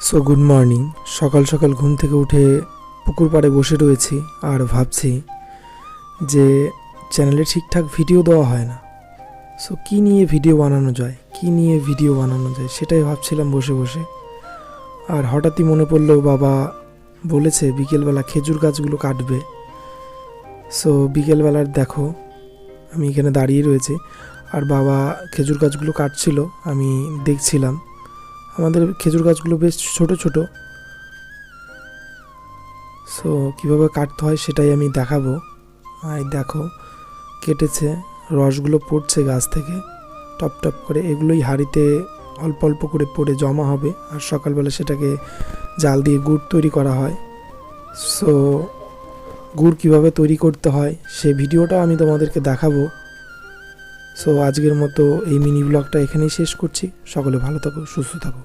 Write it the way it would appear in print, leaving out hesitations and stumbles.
So good morning. সকাল সকাল ঘুম থেকে উঠে পুকুর পাড়ে বসে রয়েছি আর ভাবছি যে চ্যানেলে ঠিকঠাক ভিডিও দেওয়া হয় না। সো কী নিয়ে ভিডিও বানানো যায়, সেটাই ভাবছিলাম বসে বসে। আর হঠাৎই মনে পড়লো বাবা বলেছে বিকেলবেলা খেজুর গাছগুলো কাটবে। সো বিকেলবেলার দেখো আমি এখানে দাঁড়িয়ে রয়েছি আর বাবা খেজুর গাছগুলো কাটছিল, আমি দেখছিলাম। আমাদের খেজুর গাছগুলো বেশ ছোট ছোট। সো কীভাবে কাটতে হয় সেটাই আমি দেখাবো। এই দেখো কেটেছে, রসগুলো পড়ছে গাছ থেকে টপ টপ করে। এগুলোই হাঁড়িতে অল্প অল্প করে পড়ে জমা হবে আর সকালবেলা সেটাকে জাল দিয়ে গুড় তৈরি করা হয়। সো গুড় কীভাবে তৈরি করতে হয় সে ভিডিওটাও আমি তোমাদেরকে দেখাবো। সো আজকের মতো এই মিনি ব্লগটা এখানেই শেষ করছি। সকলে ভালো থাকো, সুস্থ থাকো।